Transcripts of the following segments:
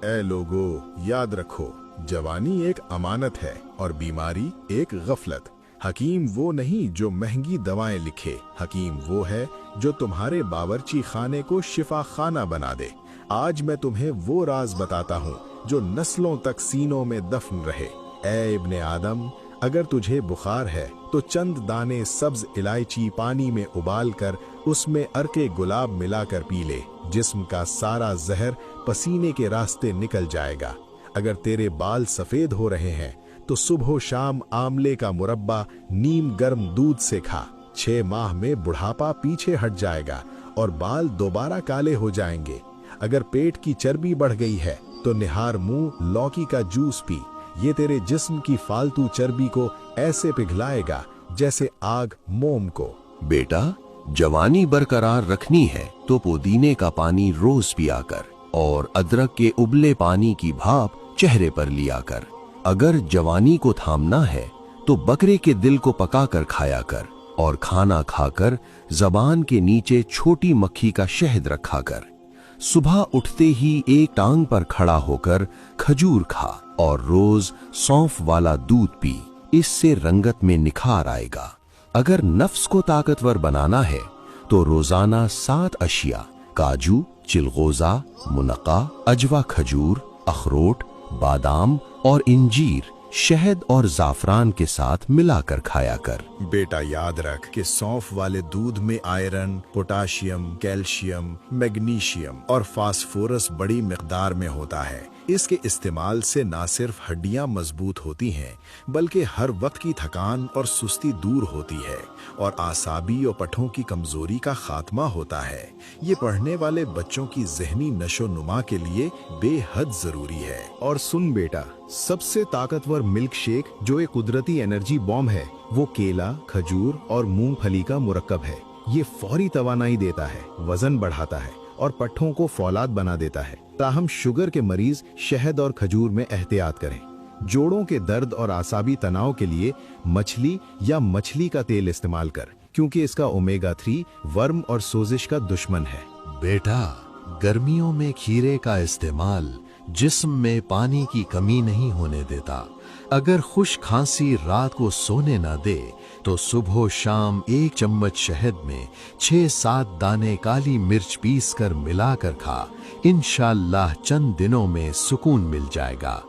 ए लोगो, याद रखो, जवानी एक अमानत है और बीमारी एक गफलत। हकीम वो नहीं जो महंगी दवाएं लिखे, हकीम वो है जो तुम्हारे बावर्ची खाने को शिफा खाना बना दे। आज मैं तुम्हें वो राज बताता हूँ जो नस्लों तक सीनों में दफन रहे। ए इब्ने आदम, अगर तुझे बुखार है तो चंद दाने सब्ज इलायची पानी में उबाल कर उसमें अर्के गुलाब मिलाकर पी ले। जिस्म का सारा जहर पसीने के रास्ते निकल जाएगा। अगर तेरे बाल सफेद हो रहे हैं तो सुबह शाम आमले का मुरब्बा नीम गर्म दूध से खा। 6 माह में बुढ़ापा पीछे हट जाएगा और बाल दोबारा काले हो जाएंगे। अगर पेट की चर्बी बढ़ गई है तो निहार मुंह लौकी का जूस पी। ये तेरे जिस्म की फालतू चर्बी को ऐसे पिघलाएगा जैसे आग मोम को। बेटा, जवानी बरकरार रखनी है तो पुदीने का पानी रोज पिया कर और अदरक के उबले पानी की भाप चेहरे पर लिया कर। अगर जवानी को थामना है तो बकरे के दिल को पकाकर खाया कर और खाना खाकर जबान के नीचे छोटी मक्खी का शहद रखा कर। सुबह उठते ही एक टांग पर खड़ा होकर खजूर खा और रोज सौंफ वाला दूध पी। इससे रंगत में निखार आएगा। अगर नफ्स को ताकतवर बनाना है तो रोजाना 7 अशिया काजू, चिलगोजा, मुनक्का, अजवा, खजूर, अखरोट, बादाम और इंजीर शहद और जाफरान के साथ मिलाकर खाया कर। बेटा याद रख कि सौंफ वाले दूध में आयरन, पोटाशियम, कैल्शियम, मैग्नीशियम और फास्फोरस बड़ी मिकदार में होता है। इसके इस्तेमाल से ना सिर्फ हड्डियां मजबूत होती हैं बल्कि हर वक्त की थकान और सुस्ती दूर होती है और आसाबी और पठों की कमजोरी का खात्मा होता है। ये पढ़ने वाले बच्चों की ज़हनी नशो-नुमा के लिए बेहद जरूरी है। और सुन बेटा, सबसे ताकतवर मिल्क शेक जो एक कुदरती एनर्जी बॉम्ब है वो केला, खजूर और मूंगफली का मुरक्कब है। ये फौरी तवानाई देता है, वजन बढ़ाता है और पट्ठों को फौलाद बना देता है। ताहम शुगर के मरीज शहद और खजूर में एहतियात करें। जोड़ों के दर्द और आसाबी तनाव के लिए मछली या मछली का तेल इस्तेमाल कर, क्योंकि इसका ओमेगा 3 वर्म और सोजिश का दुश्मन है। बेटा, गर्मियों में खीरे का इस्तेमाल जिस्म में पानी की कमी नहीं होने देता। अगर खुश खांसी रात को सोने न दे तो सुबह शाम 1 चम्मच शहद में 6-7 दाने काली मिर्च पीस कर मिलाकर खा। इंशाअल्लाह चंद दिनों में सुकून मिल जाएगा।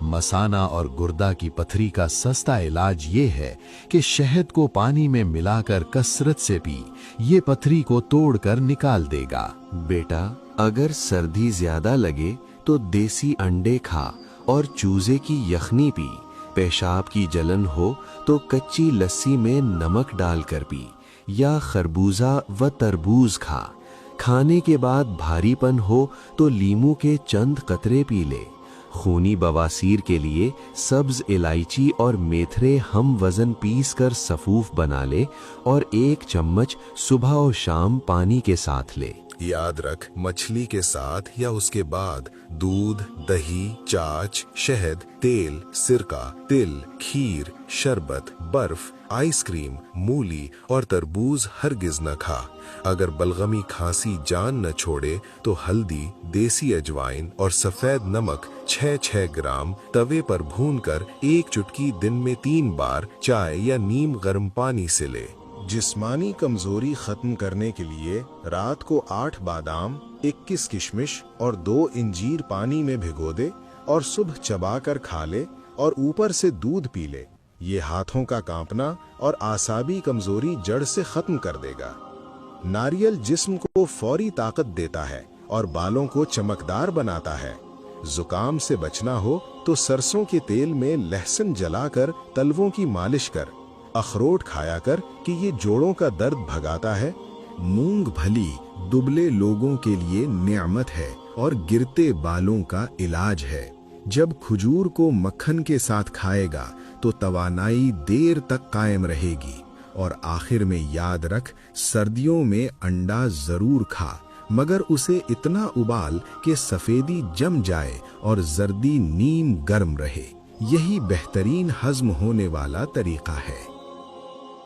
मसाना और गुर्दा की पथरी का सस्ता इलाज ये है कि शहद को पानी में मिलाकर कसरत से पी। ये पथरी को तोड़कर निकाल देगा। बेटा, अगर सर्दी ज्यादा लगे तो देसी अंडे खा और चूजे की यखनी पी। पेशाब की जलन हो तो कच्ची लस्सी में नमक डालकर पी या खरबूजा व तरबूज खा। खाने के बाद भारीपन हो तो लीमू के चंद कतरे पी ले। खूनी बवासीर के लिए सब्ज इलायची और मेथरे हम वजन पीस कर सफूफ बना ले और 1 चम्मच सुबह और शाम पानी के साथ ले। याद रख, मछली के साथ या उसके बाद दूध, दही, चाच, शहद, तेल, सिरका, तिल, खीर, शरबत, बर्फ, आइसक्रीम, मूली और तरबूज हरगिज न खा। अगर बलगमी खांसी जान न छोड़े तो हल्दी, देसी अजवाइन और सफेद नमक 6-6 ग्राम तवे पर भूनकर 1 चुटकी दिन में 3 बार चाय या नीम गर्म पानी से ले। जिस्मानी कमजोरी खत्म करने के लिए रात को 8 बादाम, 21 किशमिश और 2 इंजीर पानी में भिगो दे और सुबह चबाकर खा ले और ऊपर से दूध पी ले। ये हाथों का कांपना और आसाबी कमजोरी जड़ से खत्म कर देगा। नारियल जिस्म को फौरी ताकत देता है और बालों को चमकदार बनाता है। जुकाम से बचना हो तो सरसों के तेल में लहसुन जलाकर तलवों की मालिश कर। अखरोट खाया कर कि ये जोड़ों का दर्द भगाता है। मूंगफली दुबले लोगों के लिए नियामत है और गिरते बालों का इलाज है। जब खजूर को मक्खन के साथ खाएगा तो तवानाई देर तक कायम रहेगी। और आखिर में याद रख, सर्दियों में अंडा जरूर खा, मगर उसे इतना उबाल कि सफेदी जम जाए और जर्दी नीम गर्म रहे। यही बेहतरीन हजम होने वाला तरीका है।